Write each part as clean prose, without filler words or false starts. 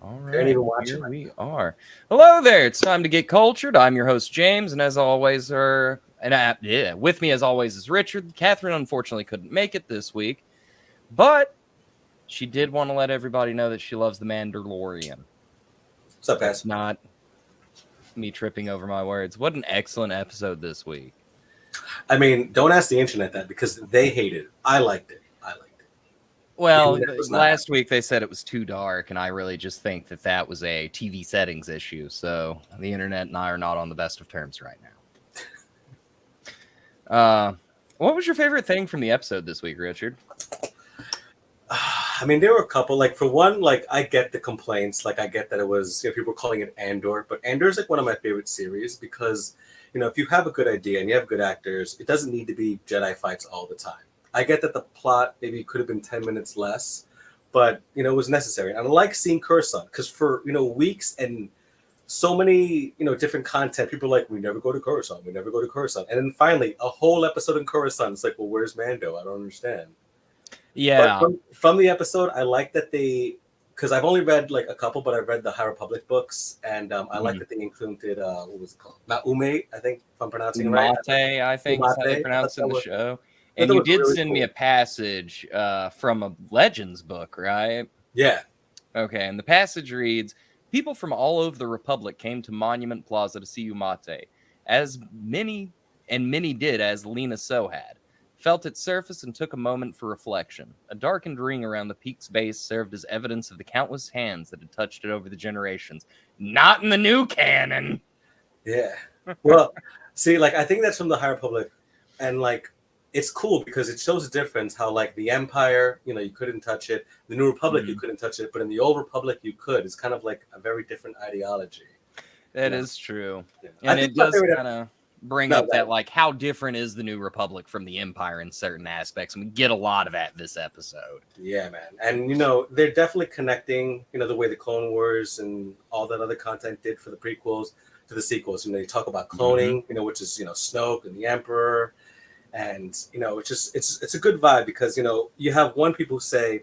All Couldn't right, even watch here it. we are. Hello there. It's time to get cultured. I'm your host James, and as always, with me as always is Richard. Catherine unfortunately couldn't make it this week, but she did want to let everybody know that she loves the Mandalorian. What's up, That's guys? not me tripping over my words. What an excellent episode this week. I mean, don't ask the internet that because they hated it. I liked it. The Well, internet was not happy. last week they said it was too dark, and I really just think that that was a TV settings issue. So the internet and I are not on the best of terms right now. What was your favorite thing from the episode this week, Richard? I mean, there were a couple. Like for one, like I get the complaints. Like I get that it was people calling it Andor, but Andor is like one of my favorite series because if you have a good idea and you have good actors, it doesn't need to be Jedi fights all the time. I get that the plot maybe could have been 10 minutes less, but it was necessary. And I like seeing Coruscant because for weeks and so many different content, people are like, we never go to Coruscant, we never go to Coruscant, and then finally a whole episode in Coruscant. It's like, well, where's Mando? I don't understand. But Yeah. from the episode, I like that because I've only read like a couple, but I've read the High Republic books, and I like that they included what was it called? Maume, I think, if I'm pronouncing it right. Umate, I think is how they Umate. pronounce it in the show. I thought And that you was did really send me cool. a passage from a Legends book, right? Yeah. Okay, and the passage reads, people from all over the Republic came to Monument Plaza to see Umate, as many did as Lena So had. Felt its surface and took a moment for reflection. A darkened ring around the peak's base served as evidence of the countless hands that had touched it over the generations. Not in the new canon! Yeah. Well, see, like I think that's from the High Republic, and like it's cool because it shows a difference. How like the Empire, you couldn't touch it. The New Republic, you couldn't touch it, but in the Old Republic, you could. It's kind of like a very different ideology. That is true. Yeah. And I think it my does favorite. kind of bring No, up that, like, how different is the New Republic from the Empire in certain aspects. And we get a lot of that this episode. Yeah, man. And, they're definitely connecting, the way the Clone Wars and all that other content did for the prequels to the sequels. They talk about cloning, which is, Snoke and the Emperor. And, it's a good vibe because, you have people who say,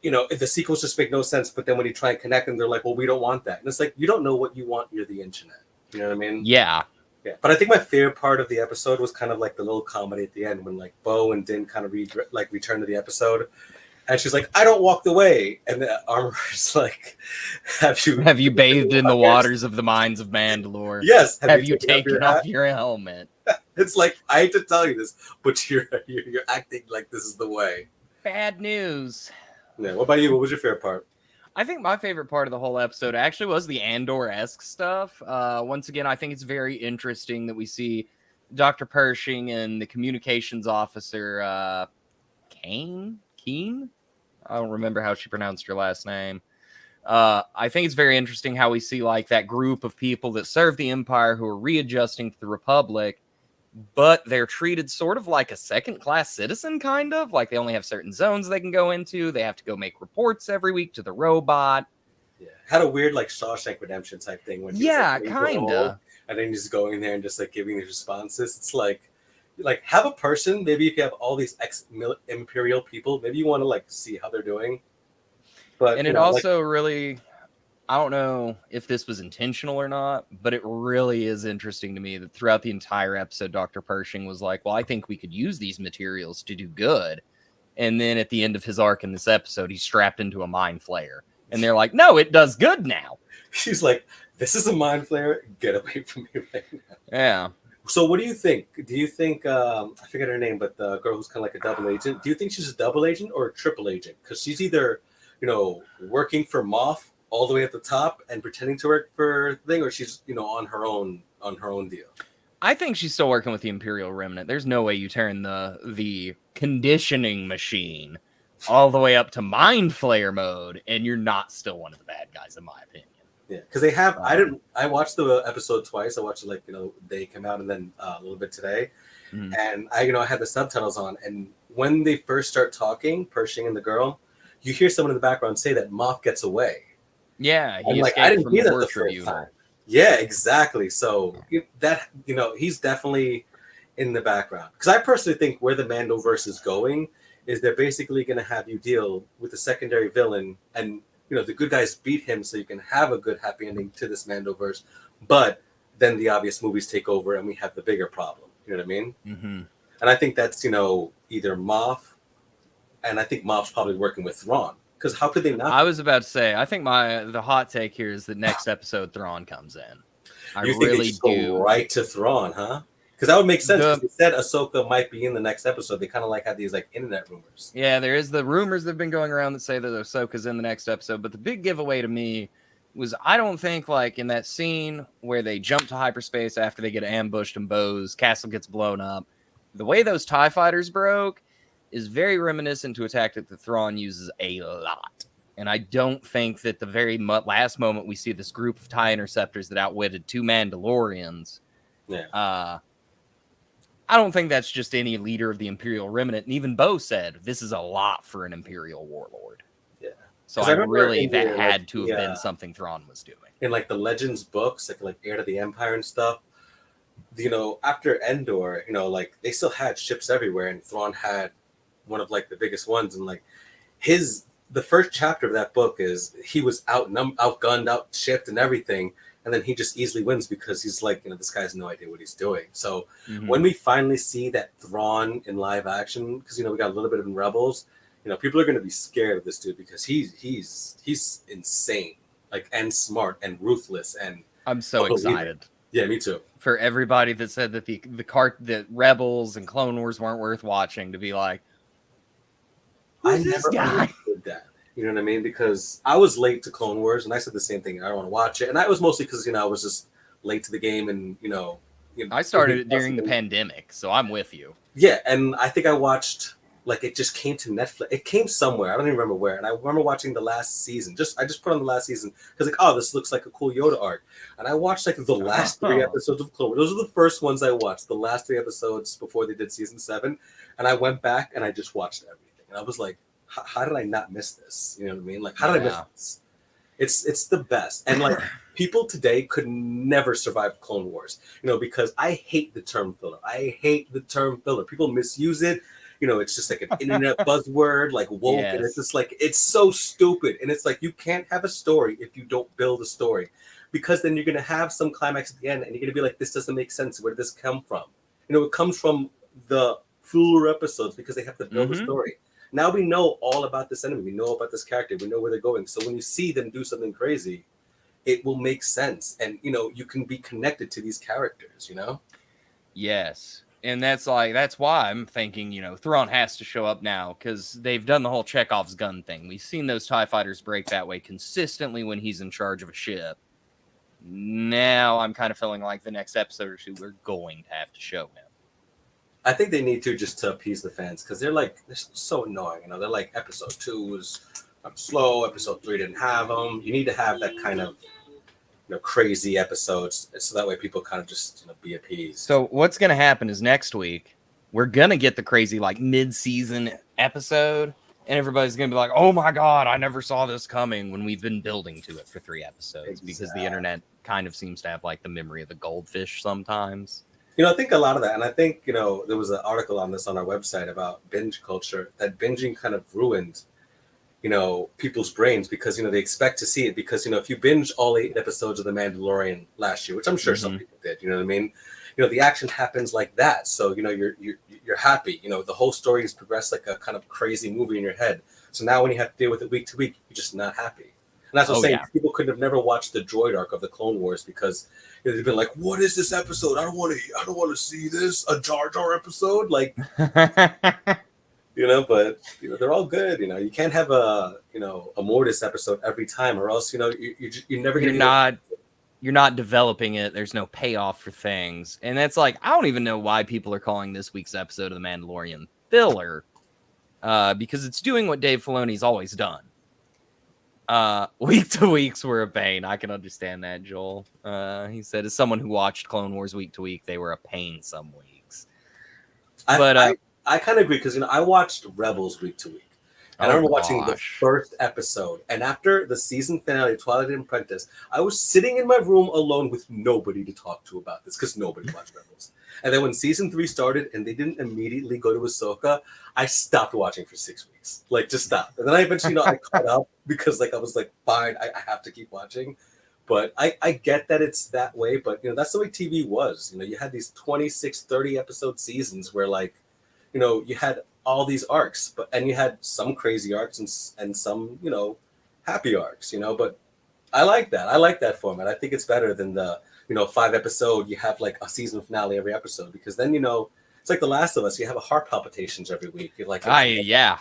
the sequels just make no sense. But then when you try and connect them, they're like, well, we don't want that. And it's like, you don't know what you want. You're the internet. You know what I mean? Yeah. Yeah. But I think my favorite part of the episode was kind of like the little comedy at the end when like Bo and Din kind of return to the episode. And she's like, I don't walk the way. And the armor's like, have you bathed in the waters of the mines of Mandalore? Yes. Have you taken off your helmet? It's like, I hate to tell you this, but you're acting like this is the way. Bad news. Yeah. What about you? What was your favorite part? I think my favorite part of the whole episode actually was the Andor-esque stuff. Once again, I think it's very interesting that we see Dr. Pershing and the communications officer, Keen? I don't remember how she pronounced her last name. I think it's very interesting how we see like that group of people that serve the Empire who are readjusting to the Republic, but they're treated sort of like a second-class citizen, kind of. Like they only have certain zones they can go into. They have to go make reports every week to the robot. Yeah. Had a weird like Shawshank Redemption type thing. When yeah, kind of. And then he's going there and just like giving these responses. It's like have a person. Maybe if you have all these ex-imperial people, maybe you want to like see how they're doing. But and it also really, I don't know if this was intentional or not, but it really is interesting to me that throughout the entire episode, Dr. Pershing was like, well, I think we could use these materials to do good. And then at the end of his arc in this episode, he's strapped into a mind flayer. And they're like, no, it does good now. She's like, this is a mind flayer. Get away from me right now. Yeah. So what do you think? Do you think, I forget her name, but the girl who's kind of like a double agent, do you think she's a double agent or a triple agent? Because she's either, working for Moff all the way at the top and pretending to work for the thing, or she's, on her own deal. I think she's still working with the Imperial Remnant. There's no way you turn the conditioning machine all the way up to Mind Flayer mode and you're not still one of the bad guys, in my opinion. Yeah, because they have. I watched the episode twice. I watched it they came out and then a little bit today, and I had the subtitles on. And when they first start talking, Pershing and the girl, you hear someone in the background say that Moff gets away. Yeah, he escaped I didn't hear that the first time. Yeah, exactly. So that he's definitely in the background. Because I personally think where the Mandoverse is going is they're basically going to have you deal with the secondary villain and the good guys beat him, so you can have a good happy ending to this Mandoverse. But then the obvious movies take over, and we have the bigger problem. You know what I mean? Mm-hmm. And I think that's either Moff, and I think Moff's probably working with Thrawn, because how could they not? I was about to say, I think the hot take here is that next episode Thrawn comes in. You think they just go right to Thrawn, huh? Because that would make sense. Because they said Ahsoka might be in the next episode. They kind of had these internet rumors. Yeah, there is the rumors that have been going around that say that Ahsoka's in the next episode. But the big giveaway to me was I don't think in that scene where they jump to hyperspace after they get ambushed and Bo's castle gets blown up, the way those TIE fighters broke is very reminiscent to a tactic that Thrawn uses a lot. And I don't think that the very last moment we see this group of TIE interceptors that outwitted 2 Mandalorians. Yeah. I don't think that's just any leader of the Imperial Remnant. And even Bo said, this is a lot for an Imperial warlord. Yeah. So that had to have been something Thrawn was doing. In the Legends books, like Heir to the Empire and stuff, after Endor, they still had ships everywhere, and Thrawn had one of the biggest ones. And the first chapter of that book is he was outgunned, outshipped, and everything. And then he just easily wins because he's this guy has no idea what he's doing. So when we finally see that Thrawn in live action, because, we got a little bit of in Rebels, people are going to be scared of this dude because he's insane, and smart and ruthless. And I'm so excited. Yeah, me too. For everybody that said that the Rebels and Clone Wars weren't worth watching, to be like, who's this guy? Understood that. You know what I mean? Because I was late to Clone Wars, and I said the same thing. I don't want to watch it, and that was mostly because I was just late to the game, and I started it during the pandemic, so I'm with you. Yeah, and I think I watched it just came to Netflix. It came somewhere. I don't even remember where. And I remember watching the last season. I just put on the last season because this looks like a cool Yoda arc. And I watched the last 3 episodes of Clone Wars. Those are the first ones I watched. The last 3 episodes before they did season 7, and I went back and I just watched everything. And I was like, how did I not miss this? You know what I mean? How did I miss this? It's the best. And people today could never survive Clone Wars, because I hate the term filler. People misuse it. It's just an internet buzzword, woke, yes. And it's just it's so stupid. And it's you can't have a story if you don't build a story, because then you're going to have some climax at the end and you're going to be this doesn't make sense. Where did this come from? It comes from the filler episodes because they have to build a story. Now we know all about this enemy. We know about this character. We know where they're going. So when you see them do something crazy, it will make sense. And, you can be connected to these characters, Yes. And that's why I'm thinking, Thrawn has to show up now because they've done the whole Chekhov's gun thing. We've seen those TIE fighters break that way consistently when he's in charge of a ship. Now I'm kind of feeling like the next episode or 2, we're going to have to show him. I think they need to just to appease the fans because they're so annoying. They're episode 2 was slow. Episode 3 didn't have them. You need to have that kind of crazy episodes so that way people kind of just be appeased. So what's gonna happen is next week we're gonna get the crazy mid-season episode, and everybody's gonna be like, "Oh my god, I never saw this coming." When we've been building to it for 3 episodes, because the internet kind of seems to have the memory of the goldfish sometimes. I think a lot of that, and I think, there was an article on this on our website about binge culture, that binging kind of ruined, people's brains because, they expect to see it because, if you binge all 8 episodes of The Mandalorian last year, which I'm sure some people did, you know what I mean? The action happens like that. So, you're happy, the whole story is progressed like a kind of crazy movie in your head. So now when you have to deal with it week to week, you're just not happy. And that's what I'm saying. Yeah. People could have never watched the droid arc of the Clone Wars because they've been like, "What is this episode? I don't want to see this. A Jar Jar episode." But they're all good. You can't have a Mortis episode every time, or else you're never gonna. You're not developing it. There's no payoff for things, and that's I don't even know why people are calling this week's episode of The Mandalorian filler, because it's doing what Dave Filoni's always done. Week to weeks were a pain. I can understand that, Joel. He said, as someone who watched Clone Wars week to week, they were a pain some weeks. I kind of agree because I watched Rebels week to week, And I Oh remember watching the gosh. first episode. And after the season finale of Twilight and Apprentice, I was sitting in my room alone with nobody to talk to about this because nobody watched Rebels. And then when season 3 started and they didn't immediately go to Ahsoka, I stopped watching for 6 weeks. Like, just stopped. And then I eventually, I caught up because, like, I was like, fine, I have to keep watching. But I get that it's that way. But, that's the way TV was. You had these 26, 30 episode seasons where, like, you had all these arcs, and you had some crazy arcs and some, happy arcs, but I like that. I like that format. I think it's better than the, 5 episode, you have like a season finale every episode, because then, it's like The Last of Us, you have a heart palpitations every week. You're like, Yeah.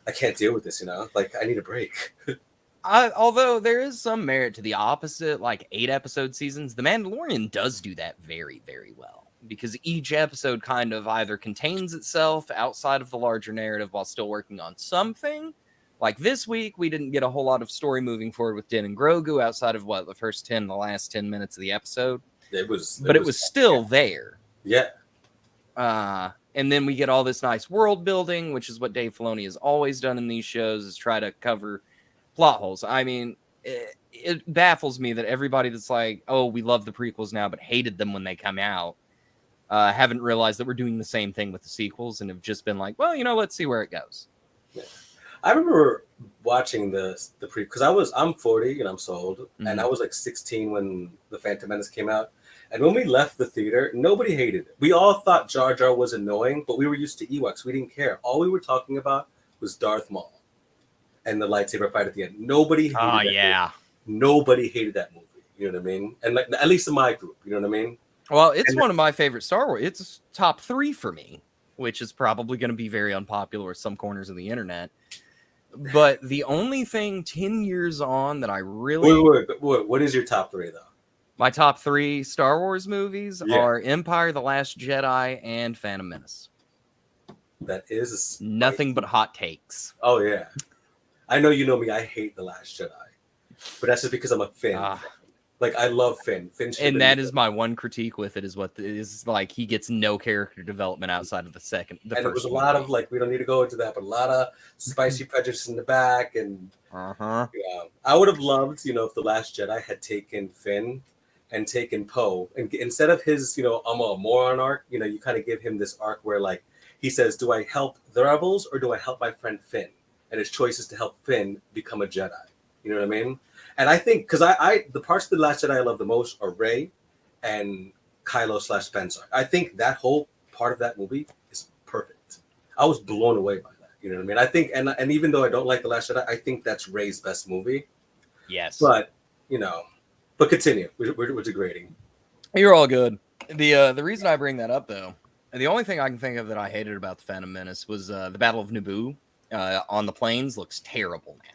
I can't deal with this, like I need a break. Although there is some merit to the opposite, like 8-episode seasons, The Mandalorian does do that very, very well. Because each episode kind of either contains itself outside of the larger narrative while still working on something. Like this week, we didn't get a whole lot of story moving forward with Din and Grogu outside of the last 10 minutes of the episode. It was still there. Yeah. And then we get all this nice world building, which is what Dave Filoni has always done in these shows, is try to cover plot holes. I mean, it baffles me that everybody that's like, oh, we love the prequels now, but hated them when they come out, haven't realized that we're doing the same thing with the sequels and have just been like, well, let's see where it goes. Yeah. I remember watching the pre, because I'm 40 and I'm so old, and I was like 16 when The Phantom Menace came out. And when we left the theater, nobody hated it. We all thought Jar Jar was annoying, but we were used to Ewoks. We didn't care. All we were talking about was Darth Maul and the lightsaber fight at the end. Nobody hated that movie. Nobody hated that movie. You know what I mean? And like, at least in my group, you know what I mean? Well, it's one of my favorite Star Wars. It's top 3 for me, which is probably going to be very unpopular with some corners of the internet. But the only thing 10 years on that I really... Wait. What is your top 3, though? My top 3 Star Wars movies are Empire, The Last Jedi, and Phantom Menace. That is... nothing but hot takes. Oh, yeah. I know you know me. I hate The Last Jedi. But that's just because I'm a Finn fan. Like, I love Finn. And that is my one critique with it, is like, he gets no character development outside of the first. It was a lot of, like, we don't need to go into that, but a lot of spicy prejudice in the back. And yeah, I would have loved, if The Last Jedi had taken Finn and taken Poe. And instead of his, I'm a moron arc, you kind of give him this arc where, like, he says, do I help the rebels or do I help my friend Finn? And his choice is to help Finn become a Jedi. You know what I mean? And I think, because I the parts of The Last Jedi I love the most are Rey and Kylo/Spencer. I think that whole part of that movie is perfect. I was blown away by that. You know what I mean? I think, and even though I don't like The Last Jedi, I think that's Rey's best movie. Yes. But, but continue. We're degrading. You're all good. The reason I bring that up, though, and the only thing I can think of that I hated about The Phantom Menace was the Battle of Naboo on the plains looks terrible now.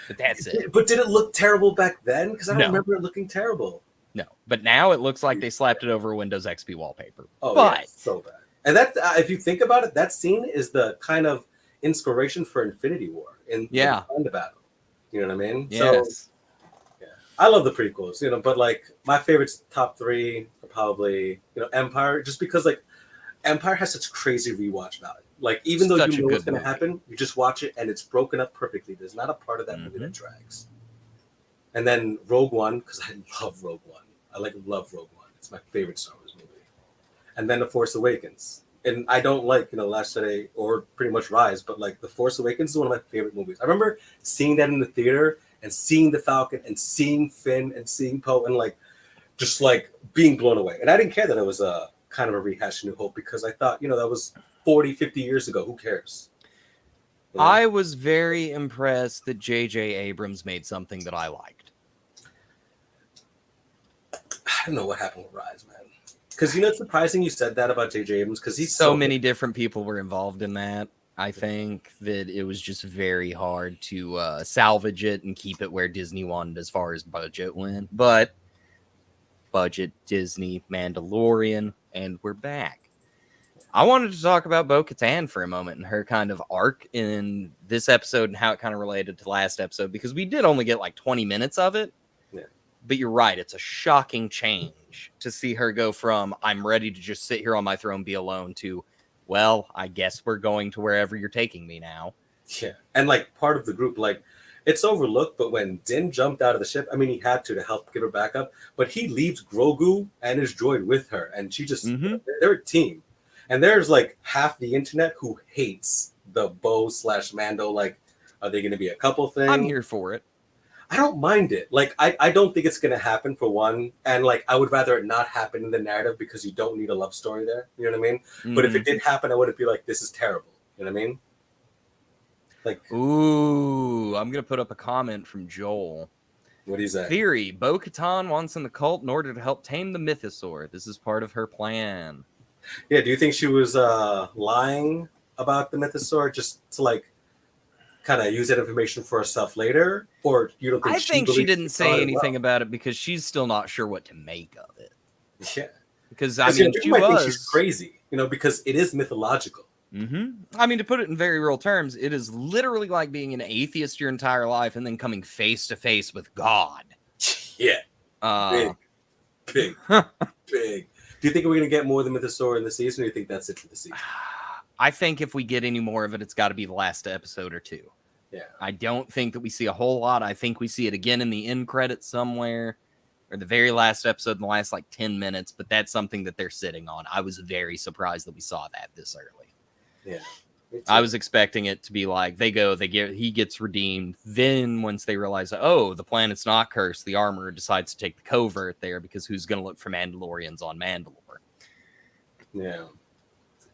But that's it. But did it look terrible back then? Because I don't remember it looking terrible. No, but now it looks like they slapped it over Windows XP wallpaper. Oh, yeah, so bad. And that, if you think about it, that scene is the kind of inspiration for Infinity War in the battle. You know what I mean? Yes. So, yeah, I love the prequels. But like my favorites, top 3 are probably Empire, just because like Empire has such crazy rewatch value. Like, even though you know what's going to happen, you just watch it and it's broken up perfectly. There's not a part of that movie that drags. And then Rogue One, because I love Rogue One. I love Rogue One. It's my favorite Star Wars movie. And then The Force Awakens. And I don't like, Last Jedi or pretty much Rise, but like The Force Awakens is one of my favorite movies. I remember seeing that in the theater and seeing the Falcon and seeing Finn and seeing Poe and like just like being blown away. And I didn't care that it was a kind of a rehash of New Hope, because I thought, that was 40, 50 years ago. Who cares? I was very impressed that J.J. Abrams made something that I liked. I don't know what happened with Rise, man. Because, it's surprising you said that about J.J. Abrams, because he's so many different people were involved in that. I think that it was just very hard to salvage it and keep it where Disney wanted as far as budget went. But budget, Disney, Mandalorian, and we're back. I wanted to talk about Bo-Katan for a moment and her kind of arc in this episode and how it kind of related to the last episode, because we did only get like 20 minutes of it. Yeah. But you're right. It's a shocking change to see her go from, I'm ready to just sit here on my throne, be alone, to, well, I guess we're going to wherever you're taking me now. Yeah, and like part of the group, like it's overlooked, but when Din jumped out of the ship, I mean, he had to help give her back up, but he leaves Grogu and his droid with her, and she just they're a team. And there's like half the internet who hates the Bo / Mando. Like, are they going to be a couple thing? I'm here for it. I don't mind it. Like, I don't think it's going to happen for one. And like, I would rather it not happen in the narrative because you don't need a love story there. You know what I mean? But if it did happen, I wouldn't be like, this is terrible. You know what I mean? Like, ooh, I'm going to put up a comment from Joel. What is that? Theory, Bo-Katan wants in the cult in order to help tame the mythosaur. This is part of her plan. Yeah, do you think she was lying about the mythosaur just to like kind of use that information for herself later, or you don't think? I think she didn't say anything about it because she's still not sure what to make of it. Yeah, because I mean, she might think she's crazy, because it is mythological. I mean, to put it in very real terms, it is literally like being an atheist your entire life and then coming face to face with God. Yeah, big. Do you think we're gonna get more than mythosaur in the season, or do you think that's it for the season? I think if we get any more of it, it's got to be the last episode or two. Yeah. I don't think that we see a whole lot. I think we see it again in the end credits somewhere, or the very last episode in the last like 10 minutes, but that's something that they're sitting on. I was very surprised that we saw that this early. Yeah. I was expecting it to be like he gets redeemed. Then once they realize, oh, the planet's not cursed, the armorer decides to take the covert there because who's going to look for Mandalorians on Mandalore? Yeah.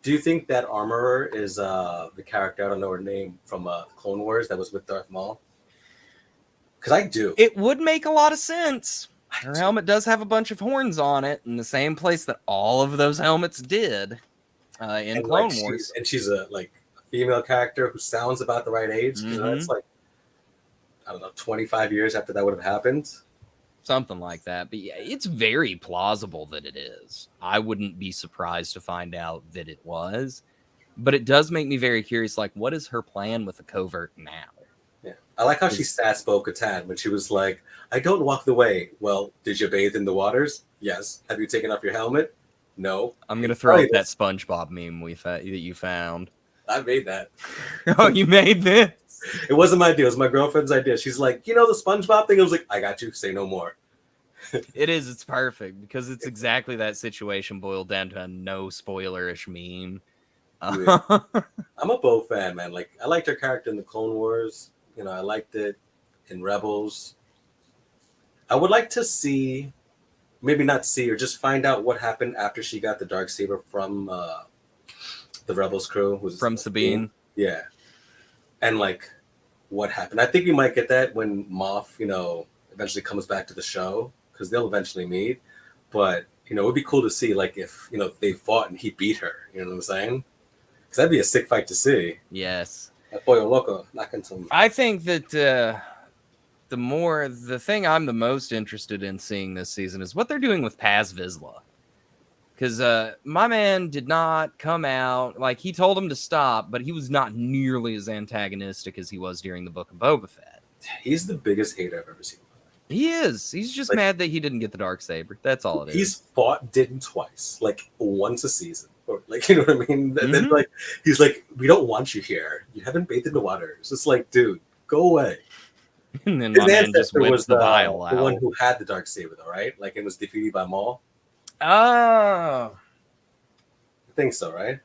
Do you think that armorer is the character, I don't know her name, from Clone Wars that was with Darth Maul? Because I do. It would make a lot of sense. Her helmet does have a bunch of horns on it in the same place that all of those helmets did in Clone Wars. She's a female character who sounds about the right age. It's like, I don't know, 25 years after that would have happened. Something like that. But yeah, it's very plausible that it is. I wouldn't be surprised to find out that it was. But it does make me very curious, like, what is her plan with the covert now? Yeah. I like how she sassed Bo-Katan when she was like, I don't walk the way. Well, did you bathe in the waters? Yes. Have you taken off your helmet? No. I'm going to throw up that SpongeBob meme that you found. I made that. Oh, you made this? It wasn't my idea. It was my girlfriend's idea. She's like, the SpongeBob thing? I was like, I got you. Say no more. It is. It's perfect because it's exactly that situation boiled down to a no spoilerish meme. I'm a Bo fan, man. Like, I liked her character in the Clone Wars. I liked it in Rebels. I would like to see, maybe not see, or just find out what happened after she got the Darksaber from the Rebels crew. From Sabine. Yeah. And like, what happened? I think we might get that when Moff, eventually comes back to the show, because they'll eventually meet. But it would be cool to see, like, if they fought and he beat her. You know what I'm saying? Because that'd be a sick fight to see. Yes. That Pollo Loco knocking some. I think that the thing I'm the most interested in seeing this season is what they're doing with Paz Vizsla. Because my man did not come out, like, he told him to stop, but he was not nearly as antagonistic as he was during the Book of Boba Fett. He's the biggest hater I've ever seen. He is. He's just mad that he didn't get the Darksaber. That's all it is. He's fought Din twice, like once a season. Or, like, you know what I mean? And then, like, he's like, we don't want you here. You haven't bathed in the waters. It's like, dude, go away. And then his my man just whips was the vial the out. one who had the Darksaber, though, right? Like, it was defeated by Maul. Oh. I think so, right?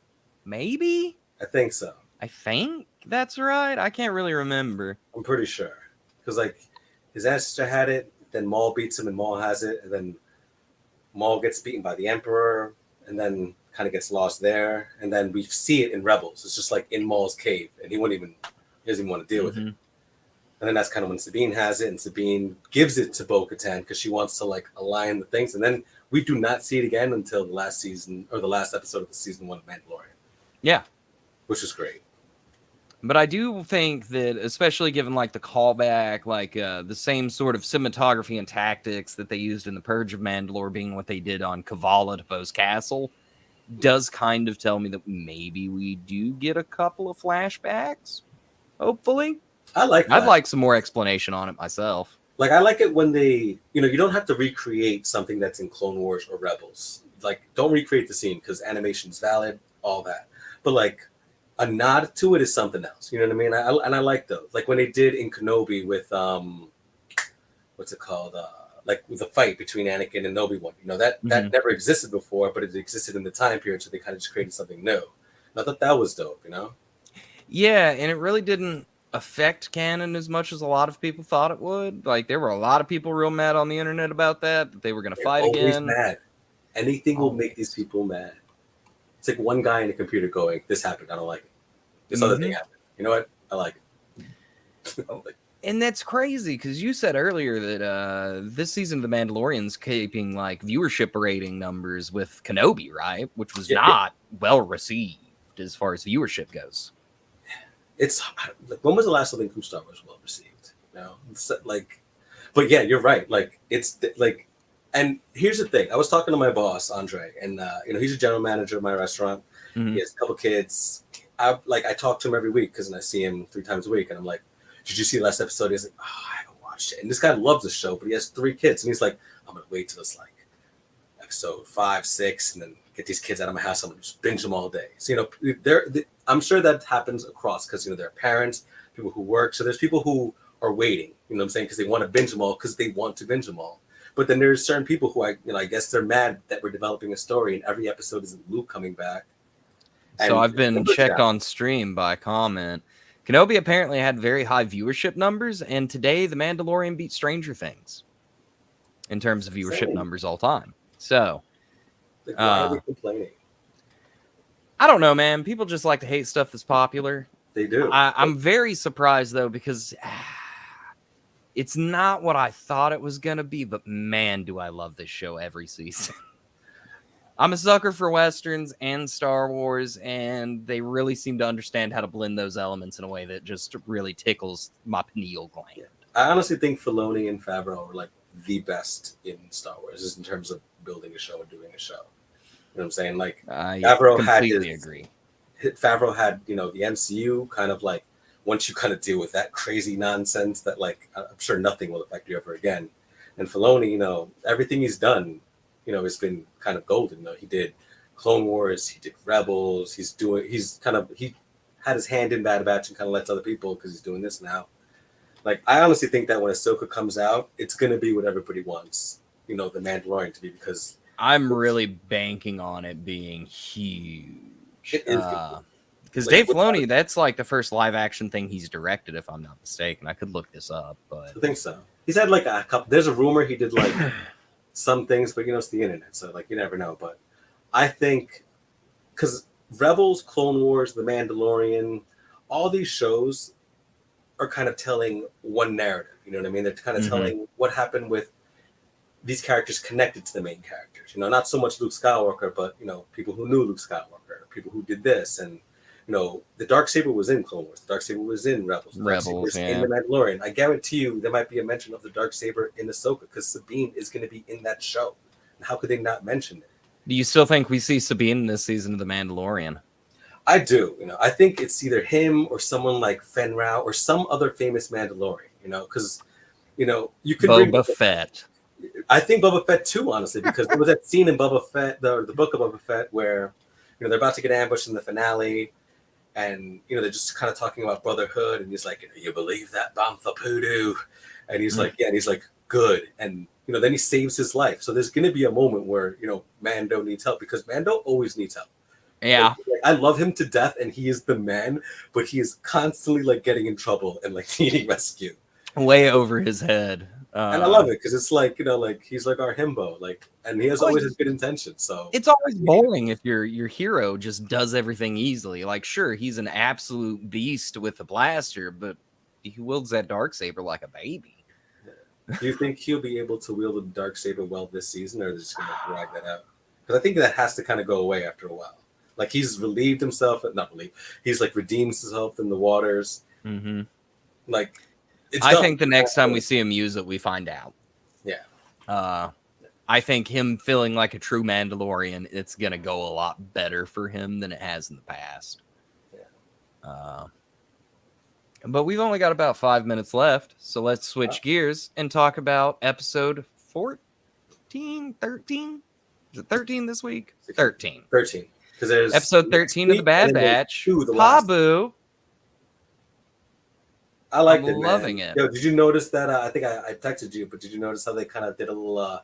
Maybe? I think so. I think that's right. I can't really remember. I'm pretty sure. Because, like, his ancestor had it, then Maul beats him and Maul has it, and then Maul gets beaten by the Emperor, and then kind of gets lost there. And then we see it in Rebels. It's just like in Maul's cave, and he doesn't even want to deal with it. And then that's kind of when Sabine has it, and Sabine gives it to Bo-Katan because she wants to, like, align the things. And then we do not see it again until the last season, or the last episode of the season 1 of Mandalorian. Yeah. Which was great. But I do think that, especially given, like, the callback, like, the same sort of cinematography and tactics that they used in The Purge of Mandalore being what they did on Kavala to Poe's Castle, does kind of tell me that maybe we do get a couple of flashbacks, hopefully. I like that. I'd like some more explanation on it myself. Like, I like it when they, you don't have to recreate something that's in Clone Wars or Rebels. Like, don't recreate the scene because animation's valid, all that. But, like, a nod to it is something else. You know what I mean? And I like those. Like when they did in Kenobi with what's it called? Like with the fight between Anakin and Obi-Wan. You know, that never existed before, but it existed in the time period, so they kind of just created something new. And I thought that was dope, you know? Yeah, and it really didn't affect canon as much as a lot of people thought it would. Like there were a lot of people real mad on the internet about that they were going to They're fight always again. mad. Anything will make Always. these people mad. It's like one guy in a computer going, "This happened. I don't like it. This other thing happened. You know what? I like it." And that's crazy because you said earlier that this season of The Mandalorian's keeping like viewership rating numbers with Kenobi, right? Which was not well received as far as viewership goes. It's like, when was the last thing Star Wars was well received? You know, it's like, but yeah, you're right. Like it's like, and here's the thing. I was talking to my boss Andre, and you know, he's a general manager of my restaurant. He has a couple kids. I talk to him every week because I see him 3 times a week, and I'm like, "Did you see the last episode?" He's like, "Oh, I haven't watched it." And this guy loves the show, but he has 3 kids, and he's like, "I'm gonna wait till it's like episode 5, 6, and then get these kids out of my house. I'm gonna just binge them all day." So you know, I'm sure that happens across because you know there are parents, people who work. So there's people who are waiting. You know what I'm saying? Because they want to binge them all because they want to binge them all. But then there's certain people who I guess they're mad that we're developing a story and every episode isn't Luke coming back. So I've been checked on stream by comment. Kenobi apparently had very high viewership numbers, and today The Mandalorian beat Stranger Things in terms of viewership numbers all time. So, like, why are they complaining? I don't know, man. People just like to hate stuff that's popular. They do. I'm very surprised, though, because it's not what I thought it was going to be, but man, do I love this show every season. I'm a sucker for Westerns and Star Wars, and they really seem to understand how to blend those elements in a way that just really tickles my pineal gland. I honestly think Filoni and Favreau are like the best in Star Wars, just in terms of building a show and doing a show. You know what I'm saying? Like Favreau agree. Favreau had, you know, the MCU kind of like, once you kind of deal with that crazy nonsense that like, I'm sure nothing will affect you ever again. And Filoni, you know, everything he's done, you know, it's been kind of golden. You know, he did Clone Wars, he did Rebels, he had his hand in Bad Batch and kind of lets other people because he's doing this now. Like, I honestly think that when Ahsoka comes out, it's going to be what everybody wants, you know, the Mandalorian to be, because I'm really banking on it being huge. It is because Dave Filoni, that's like the first live action thing he's directed, if I'm not mistaken. I could look this up, but I think so. He's had like a couple. There's a rumor he did like some things, but you know, it's the internet, so like you never know. But I think because Rebels, Clone Wars, The Mandalorian, all these shows are kind of telling one narrative. You know what I mean? They're kind of telling what happened with these characters connected to the main characters. You know, not so much Luke Skywalker, but you know, people who knew Luke Skywalker, people who did this, and you know, the Darksaber was in Clone Wars. The Darksaber was in Rebels. The Darksaber was in The Mandalorian. I guarantee you, there might be a mention of the Darksaber in Ahsoka because Sabine is going to be in that show. And how could they not mention it? Do you still think we see Sabine in this season of The Mandalorian? I do. You know, I think it's either him or someone like Fen Rao or some other famous Mandalorian. You know, because you know you could Boba Fett. I think Boba Fett too, honestly, because there was that scene in Boba Fett, the book of Boba Fett, where you know they're about to get ambushed in the finale, and you know they're just kind of talking about brotherhood, and he's like, "You believe that, Bantha Poodoo?" And he's like, "Yeah," and he's like, "Good," and you know then he saves his life. So there's going to be a moment where you know Mando needs help because Mando always needs help. Yeah, like, I love him to death, and he is the man, but he is constantly like getting in trouble and like needing rescue, way over his head. And I love it because it's like, you know, like he's like our himbo, like, and he has always his good intentions. So it's always boring if your hero just does everything easily. Like, sure, he's an absolute beast with a blaster, but he wields that Darksaber like a baby. Do you think he'll be able to wield the Darksaber well this season, or is just going to drag that out? Because I think that has to kind of go away after a while. Like he's relieved himself, not relieved. He's like redeems himself in the waters. Like. I think the next time we see him use it, we find out. Yeah. I think him feeling like a true Mandalorian, it's going to go a lot better for him than it has in the past. Yeah. But we've only got about 5 minutes left, so let's switch gears and talk about episode 13? Is it 13 this week? 13. 13. because there's Episode 13 of the Bad Batch. Pabu. I liked I'm loving man. it. Yo, did you notice that? I think I texted you, but did you notice how they kind of did a little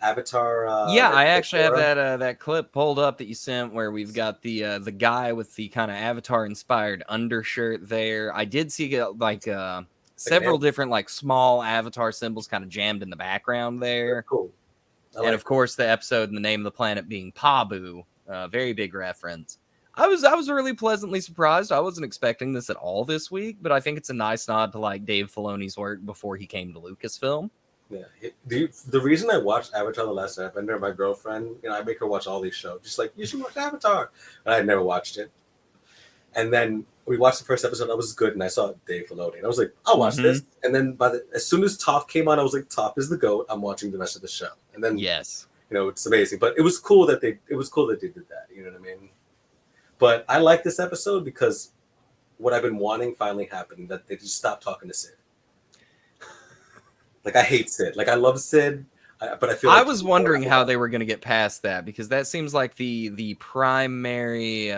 Avatar? Yeah, I actually have that clip pulled up that you sent where we've got the guy with the kind of Avatar inspired undershirt there. I did see several different like small Avatar symbols kind of jammed in the background there. That's cool. And of course, the episode and the name of the planet being Pabu, very big reference. I was really pleasantly surprised. I wasn't expecting this at all this week, but I think it's a nice nod to like Dave Filoni's work before he came to Lucasfilm. Yeah, the reason I watched Avatar: The Last Airbender, my girlfriend, I make her watch all these shows. She's like, "You should watch Avatar," and I had never watched it. And then we watched the first episode. That was good, and I saw Dave Filoni, and I was like, "I'll watch this." And then as soon as Toph came on, I was like, "Toph is the GOAT." I'm watching the rest of the show, and then yes, it's amazing. But it was cool that they did that. You know what I mean? But I like this episode because what I've been wanting finally happened. That they just stopped talking to Sid. Like, I hate Sid. Like, I love Sid, but I feel like... I was wondering how they were going to get past that, because that seems like the primary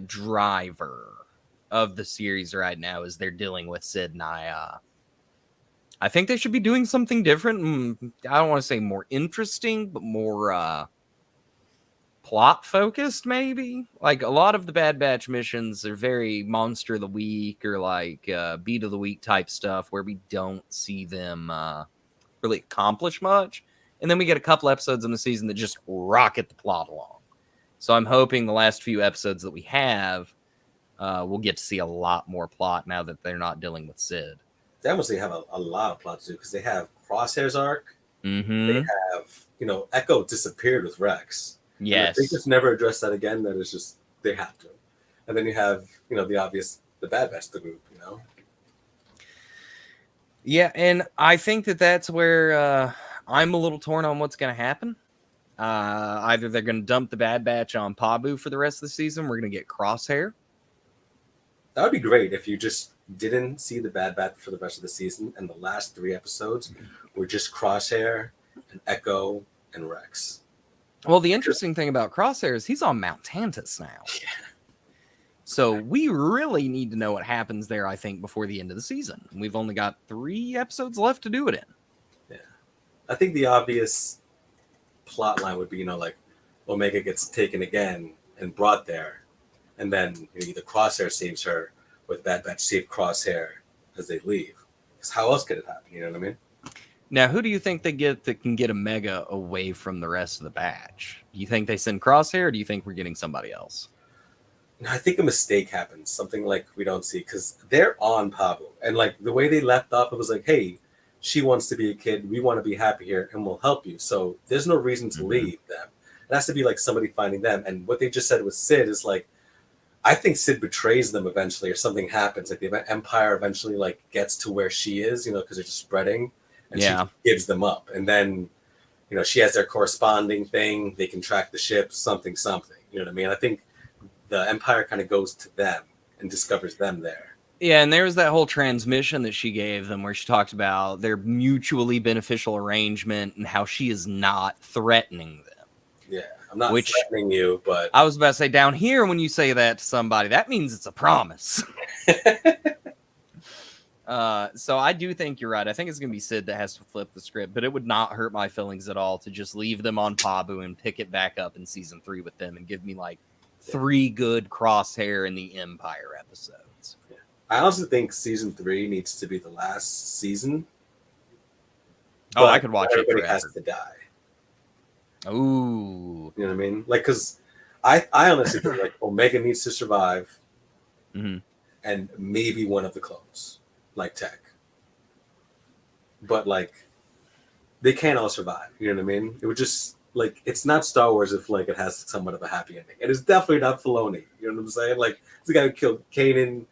driver of the series right now is they're dealing with Sid and Naya. I think they should be doing something different. I don't want to say more interesting, but more plot-focused, maybe? Like, a lot of the Bad Batch missions are very Monster of the Week or, like, Beat of the Week type stuff where we don't see them... really accomplish much, and then we get a couple episodes in the season that just rocket the plot along. So I'm hoping the last few episodes that we have, we'll get to see a lot more plot now that they're not dealing with Sid. They honestly have a lot of plot to do, because they have Crosshair's arc. They have, Echo disappeared with Rex. Yes, they just never address that again. That is just they have to. And then you have the obvious, the Bad Batch, the group. Yeah, and I think that's where I'm a little torn on what's going to happen. Either they're going to dump the Bad Batch on Pabu for the rest of the season. We're going to get Crosshair. That would be great if you just didn't see the Bad Batch for the rest of the season, and the last 3 episodes were just Crosshair and Echo and Rex. Well, the interesting thing about Crosshair is he's on Mount Tantus now. Yeah. So we really need to know what happens there, I think, before the end of the season. We've only got 3 episodes left to do it in. Yeah. I think the obvious plot line would be, like, Omega gets taken again and brought there. And then either Crosshair saves her or the Bad Batch save Crosshair as they leave. Because how else could it happen? You know what I mean? Now, who do you think they get that can get Omega away from the rest of the batch? Do you think they send Crosshair, or do you think we're getting somebody else? I think a mistake happens, something like we don't see, because they're on Pabu. And like the way they left off, it was like, hey, she wants to be a kid. We want to be happy here and we'll help you. So there's no reason to leave them. It has to be like somebody finding them. And what they just said with Sid is like, I think Sid betrays them eventually, or something happens. Like the Empire eventually like gets to where she is, because they're just spreading, and she gives them up. And then, she has their corresponding thing. They can track the ships, something. You know what I mean? I think the Empire kind of goes to them and discovers them there. Yeah, and there was that whole transmission that she gave them where she talked about their mutually beneficial arrangement and how she is not threatening them. Yeah, I'm not threatening you, but... I was about to say, down here, when you say that to somebody, that means it's a promise. So I do think you're right. I think it's going to be Sid that has to flip the script, but it would not hurt my feelings at all to just leave them on Pabu and pick it back up in season 3 with them and give me like 3 good Crosshair in the Empire episodes. Yeah. I also think season 3 needs to be the last season. Oh, I could watch it everybody forever. Has to die. Ooh. You know what I mean? Like, because I honestly think like Omega needs to survive, and maybe one of the clones, like Tech. But like, they can't all survive. You know what I mean? It would just like, it's not Star Wars if like it has somewhat of a happy ending. It is definitely not Filoni. You know what I'm saying? Like, the guy who killed Kanan,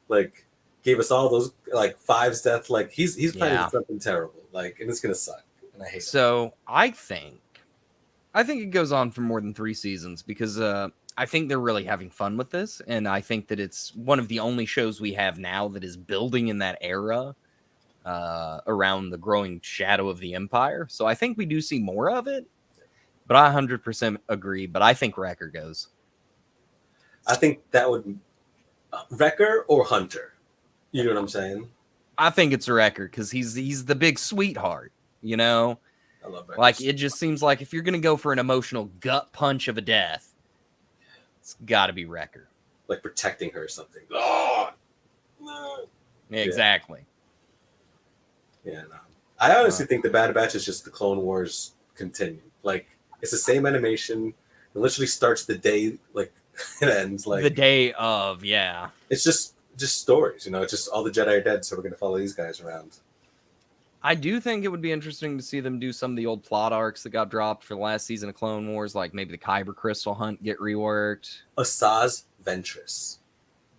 like gave us all those like Five's death. Like he's planning something terrible. Like, and it's gonna suck. And I hate it. So I think it goes on for more than 3 seasons because I think they're really having fun with this, and I think that it's one of the only shows we have now that is building in that era around the growing shadow of the Empire. So I think we do see more of it, but I 100% agree. But I think Wrecker goes. I think that would Wrecker or Hunter. You know what I'm saying? I think it's Wrecker because he's the big sweetheart. You know, I love Wrecker. like it just seems like if you're gonna go for an emotional gut punch of a death, it's got to be Wrecker. Like protecting her or something. Oh! Yeah, exactly. Yeah, no. I honestly think the Bad Batch is just the Clone Wars continue. Like it's the same animation. It literally starts the day like it ends like the day of. Yeah, it's just stories. You know, it's just all the Jedi are dead, so we're gonna follow these guys around. I do think it would be interesting to see them do some of the old plot arcs that got dropped for the last season of Clone Wars, like maybe the Kyber Crystal hunt get reworked. Asajj Ventress.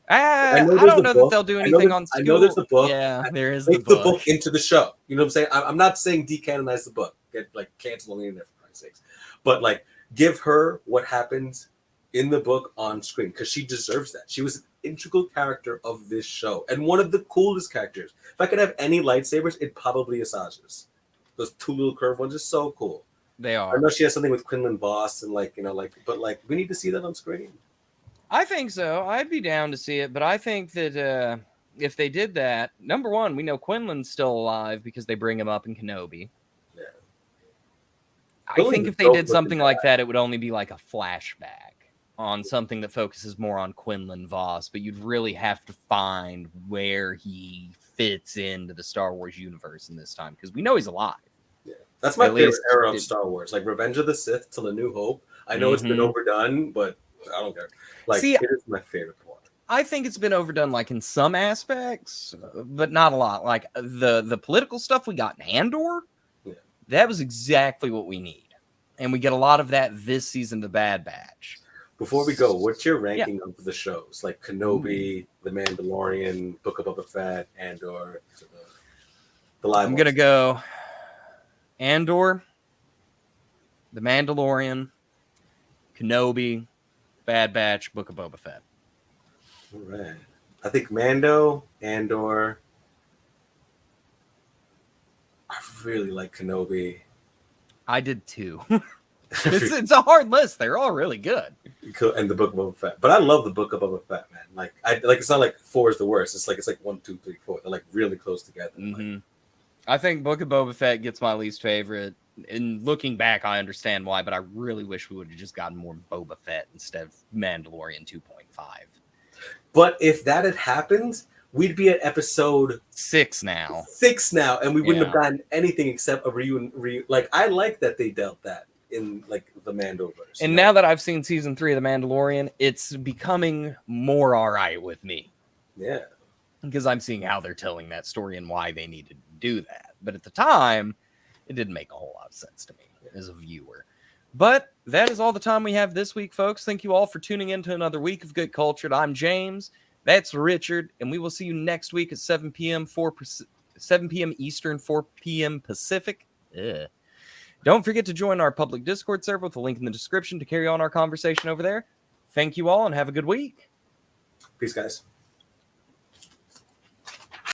I don't know that they'll do anything on school. I know there's a book. Yeah, there is the book into the show. You know what I'm saying? I'm not saying decanonize the book. Get like cancel the internet for Christ's sakes. But like give her what happened in the book on screen because she deserves that. She was an integral character of this show and one of the coolest characters. If I could have any lightsabers, it'd probably Asajj's. Those two little curved ones are so cool. They are. I know she has something with Quinlan Voss and like, you know, like, but like we need to see that on screen. I think so. I'd be down to see it, but I think that if they did that, number one, we know Quinlan's still alive because they bring him up in Kenobi. Yeah. I think if they did something like that, it would only be like a flashback on something that focuses more on Quinlan Voss, but you'd really have to find where he fits into the Star Wars universe in this time because we know he's alive. Yeah, that's my favorite era of Star Wars, like Revenge of the Sith till A New Hope. I know it's been overdone, but I don't care. Like, it is my favorite one. I think it's been overdone, like in some aspects, but not a lot. Like the political stuff we got in Andor, that was exactly what we need, and we get a lot of that this season, The Bad Batch. Before we go, what's your ranking of the shows? Like Kenobi, The Mandalorian, Book of Boba Fett, Andor, the live. I'm gonna go Andor, The Mandalorian, Kenobi, Bad Batch, Book of Boba Fett. All right. I think Mando, Andor. I really like Kenobi. I did too. it's a hard list. They're all really good. And the Book of Boba Fett. But I love the Book of Boba Fett, man. Like it's not like 4 is the worst. It's like 1, 2, 3, 4. They're like really close together. Mm-hmm. Like, I think Book of Boba Fett gets my least favorite. And looking back, I understand why, but I really wish we would have just gotten more Boba Fett instead of Mandalorian 2.5. But if that had happened, we'd be at episode 6 now. And we wouldn't have gotten anything except a reunion. Like, I like that they dealt that in like the Mandoverse. And now that I've seen season 3 of The Mandalorian, it's becoming more all right with me. Yeah. Because I'm seeing how they're telling that story and why they needed to do that. But at the time, it didn't make a whole lot of sense to me as a viewer. But that is all the time we have this week, folks. Thank you all for tuning in to another week of Good Cultured. I'm James. That's Richard. And we will see you next week at 7 p.m. 7 p.m. Eastern, 4 p.m. Pacific. Ugh. Don't forget to join our public Discord server with a link in the description to carry on our conversation over there. Thank you all and have a good week. Peace, guys.